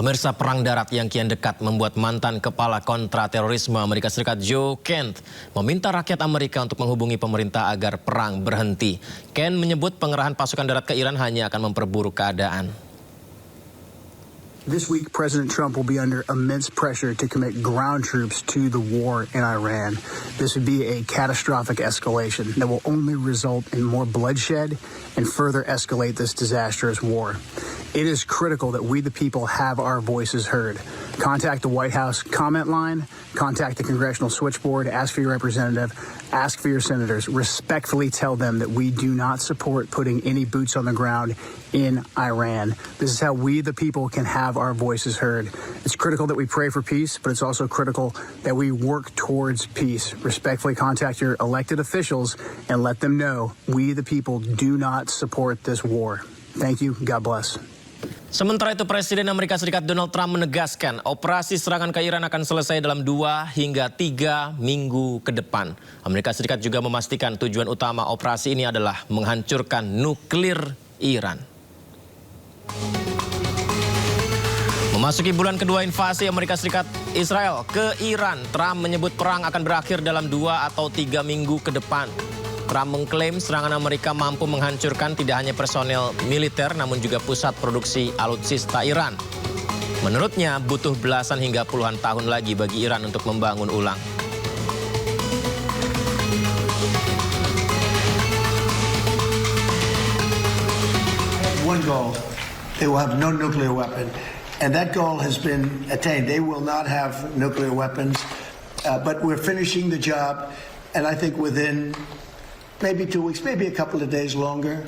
Pemirsa, perang darat yang kian dekat membuat mantan kepala kontraterorisme Amerika Serikat Joe Kent meminta rakyat Amerika untuk menghubungi pemerintah agar perang berhenti. Kent menyebut pengerahan pasukan darat ke Iran hanya akan memperburuk keadaan. This week, President Trump will be under immense pressure to commit ground troops to the war in Iran. This would be a catastrophic escalation that will only result in more bloodshed and further escalate this disastrous war. It is critical that we, the people, have our voices heard. Contact the White House comment line, contact the congressional switchboard, ask for your representative, ask for your senators. Respectfully tell them that we do not support putting any boots on the ground in Iran. This is how we, the people, can have our voices heard. It's critical that we pray for peace, but it's also critical that we work towards peace. Respectfully contact your elected officials and let them know we, the people, do not support this war. Thank you. God bless. Sementara itu, Presiden Amerika Serikat Donald Trump menegaskan operasi serangan ke Iran akan selesai dalam 2 hingga 3 minggu ke depan. Amerika Serikat juga memastikan tujuan utama operasi ini adalah menghancurkan nuklir Iran. Memasuki bulan kedua invasi Amerika Serikat Israel ke Iran, Trump menyebut perang akan berakhir dalam 2 atau 3 minggu ke depan. Trump mengklaim serangan Amerika mampu menghancurkan tidak hanya personel militer namun juga pusat produksi alutsista Iran. Menurutnya butuh belasan hingga puluhan tahun lagi bagi Iran untuk membangun ulang. One goal, they will have no nuclear weapon. And that goal has been attained. They will not have nuclear weapons, but we're finishing the job. And I think within maybe 2 weeks, maybe a couple of days longer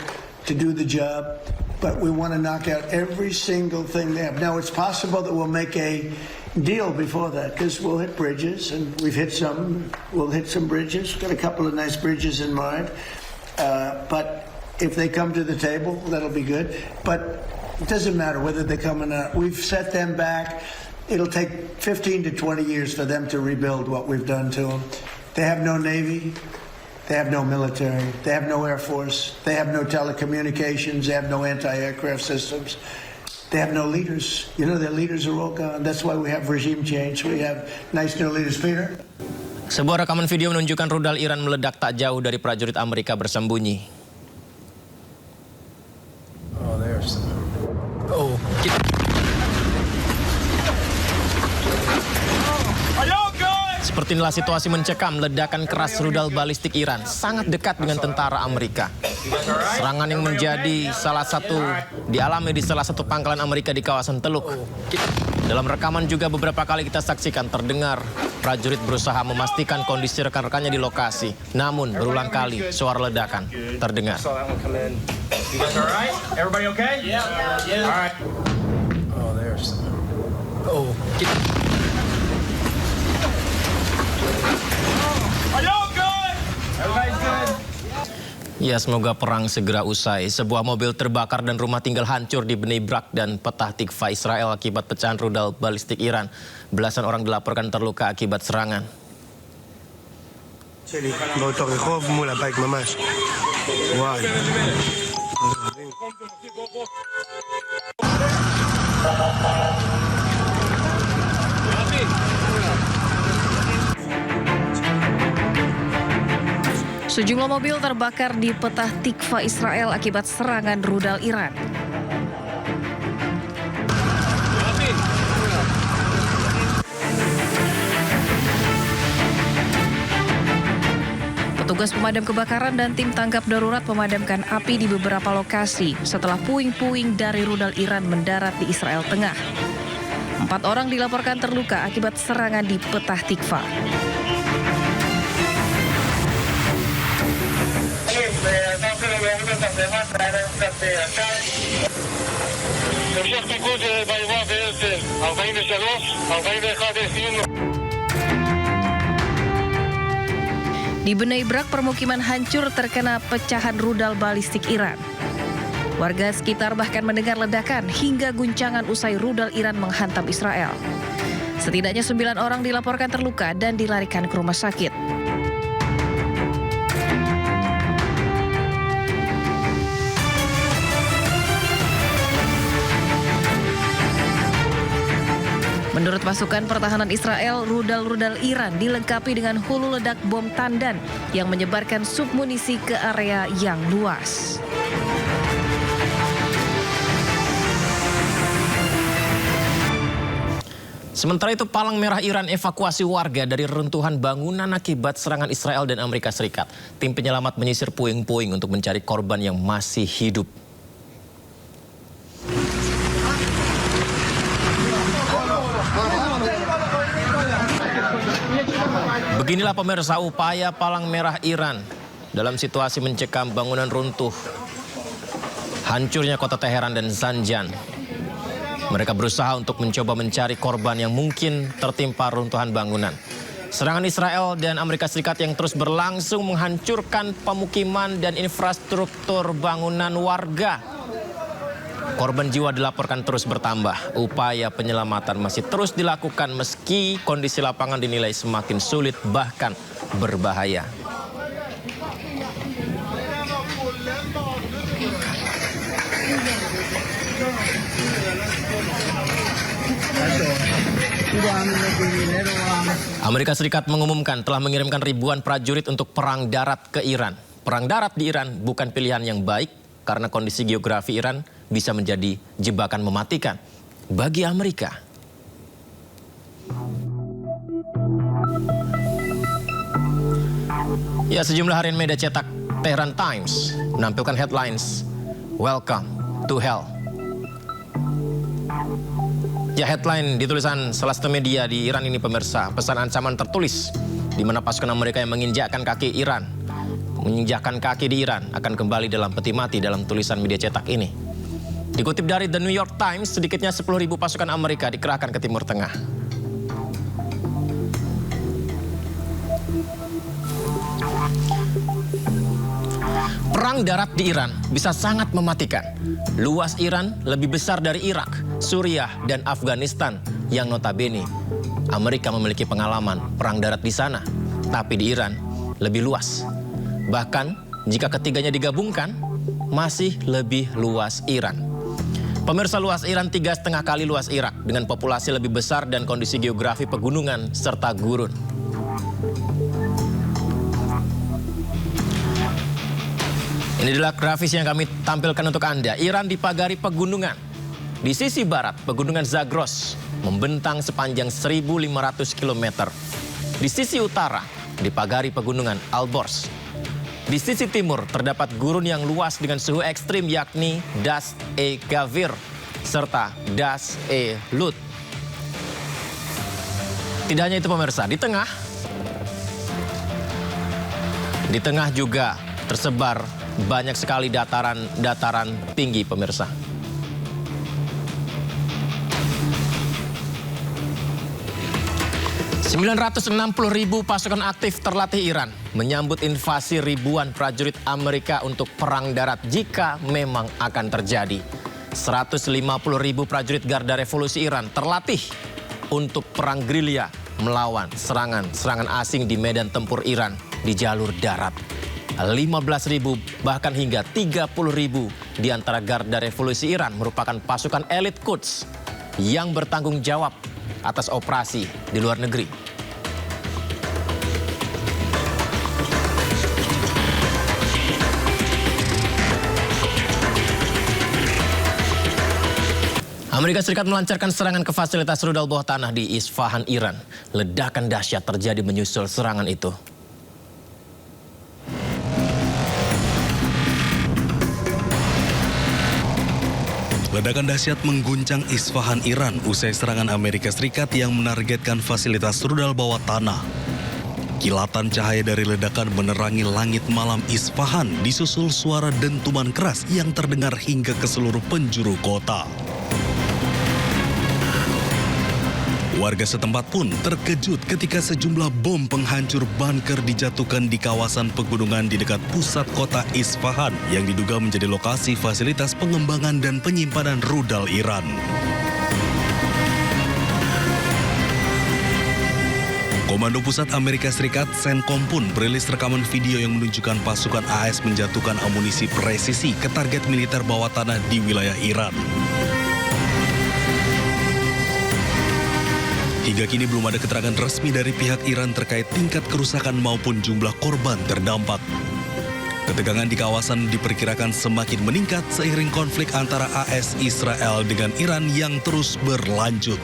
to do the job. But we want to knock out every single thing they have. Now, it's possible that we'll make a deal before that because we'll hit bridges, and we've hit some. We'll hit some bridges. We've got a couple of nice bridges in mind. But if they come to the table, that'll be good. But it doesn't matter whether they come or not. We've set them back. It'll take 15 to 20 years for them to rebuild what we've done to them. They have no Navy. They have no military. They have no Air Force. They have no telecommunications. They have no anti-aircraft systems. They have no leaders. You know, their leaders are all gone. That's why we have regime change. We have nice new leaders. Peter? Sebuah rekaman video menunjukkan rudal Iran meledak tak jauh dari prajurit Amerika bersembunyi. Oh, there's... Oh. Seperti inilah situasi mencekam ledakan keras rudal balistik Iran sangat dekat dengan tentara Amerika. Serangan yang dialami di salah satu pangkalan Amerika di kawasan Teluk. Dalam rekaman juga beberapa kali kita saksikan terdengar prajurit berusaha memastikan kondisi rekan-rekannya di lokasi. Namun berulang kali suara ledakan terdengar. Ya, semoga perang segera usai. Sebuah mobil terbakar dan rumah tinggal hancur di Bnei Brak dan Petah Tikva, Israel akibat pecahan rudal balistik Iran. Belasan orang dilaporkan terluka akibat serangan. Sejumlah mobil terbakar di Petah Tikva, Israel akibat serangan rudal Iran. Petugas pemadam kebakaran dan tim tanggap darurat memadamkan api di beberapa lokasi setelah puing-puing dari rudal Iran mendarat di Israel Tengah. 4 orang dilaporkan terluka akibat serangan di Petah Tikva. Di Bnei Brak, permukiman hancur terkena pecahan rudal balistik Iran. Warga sekitar bahkan mendengar ledakan hingga guncangan usai rudal Iran menghantam Israel. Setidaknya 9 orang dilaporkan terluka dan dilarikan ke rumah sakit. Menurut pasukan pertahanan Israel, rudal-rudal Iran dilengkapi dengan hulu ledak bom tandan yang menyebarkan submunisi ke area yang luas. Sementara itu, Palang Merah Iran evakuasi warga dari reruntuhan bangunan akibat serangan Israel dan Amerika Serikat. Tim penyelamat menyisir puing-puing untuk mencari korban yang masih hidup. Beginilah pemirsa upaya Palang Merah Iran dalam situasi mencekam bangunan runtuh, hancurnya kota Teheran dan Zanjan. Mereka berusaha untuk mencoba mencari korban yang mungkin tertimpa runtuhan bangunan. Serangan Israel dan Amerika Serikat yang terus berlangsung menghancurkan pemukiman dan infrastruktur bangunan warga. Korban jiwa dilaporkan terus bertambah. Upaya penyelamatan masih terus dilakukan meski kondisi lapangan dinilai semakin sulit bahkan berbahaya. Amerika Serikat mengumumkan telah mengirimkan ribuan prajurit untuk perang darat ke Iran. Perang darat di Iran bukan pilihan yang baik karena kondisi geografi Iran bisa menjadi jebakan mematikan bagi Amerika. Ya, sejumlah harian media cetak Tehran Times menampilkan headlines "Welcome to Hell". Ya, headline di tulisan salah satu media di Iran ini pemirsa, pesan ancaman tertulis di mana pasukan Amerika yang menginjakkan kaki di Iran akan kembali dalam peti mati dalam tulisan media cetak ini. Dikutip dari The New York Times, sedikitnya 10.000 pasukan Amerika dikerahkan ke Timur Tengah. Perang darat di Iran bisa sangat mematikan. Luas Iran lebih besar dari Irak, Suriah, dan Afghanistan yang notabene Amerika memiliki pengalaman perang darat di sana. Tapi di Iran lebih luas. Bahkan jika ketiganya digabungkan, masih lebih luas Iran. Pemirsa, luas Iran 3,5 kali luas Irak dengan populasi lebih besar dan kondisi geografi pegunungan serta gurun. Ini adalah grafis yang kami tampilkan untuk Anda. Iran dipagari pegunungan. Di sisi barat, pegunungan Zagros membentang sepanjang 1.500 km. Di sisi utara, dipagari pegunungan Alborz. Di sisi timur, terdapat gurun yang luas dengan suhu ekstrim yakni Das-e-Gavir serta Das-e-Lut. Tidak hanya itu pemirsa, di tengah juga tersebar banyak sekali dataran tinggi pemirsa. ribu pasukan aktif terlatih Iran menyambut invasi ribuan prajurit Amerika untuk perang darat jika memang akan terjadi. 150.000 prajurit Garda Revolusi Iran terlatih untuk perang gerilya melawan serangan asing di medan tempur Iran di jalur darat. 15.000 bahkan hingga 30.000 di antara Garda Revolusi Iran merupakan pasukan elit Quds yang bertanggung jawab atas operasi di luar negeri. Amerika Serikat melancarkan serangan ke fasilitas rudal bawah tanah di Isfahan, Iran. Ledakan dahsyat terjadi menyusul serangan itu. Ledakan dahsyat mengguncang Isfahan, Iran usai serangan Amerika Serikat yang menargetkan fasilitas rudal bawah tanah. Kilatan cahaya dari ledakan menerangi langit malam Isfahan disusul suara dentuman keras yang terdengar hingga ke seluruh penjuru kota. Warga setempat pun terkejut ketika sejumlah bom penghancur bunker dijatuhkan di kawasan pegunungan di dekat pusat kota Isfahan yang diduga menjadi lokasi fasilitas pengembangan dan penyimpanan rudal Iran. Komando Pusat Amerika Serikat CENTCOM pun merilis rekaman video yang menunjukkan pasukan AS menjatuhkan amunisi presisi ke target militer bawah tanah di wilayah Iran. Hingga kini belum ada keterangan resmi dari pihak Iran terkait tingkat kerusakan maupun jumlah korban terdampak. Ketegangan di kawasan diperkirakan semakin meningkat seiring konflik antara AS Israel dengan Iran yang terus berlanjut.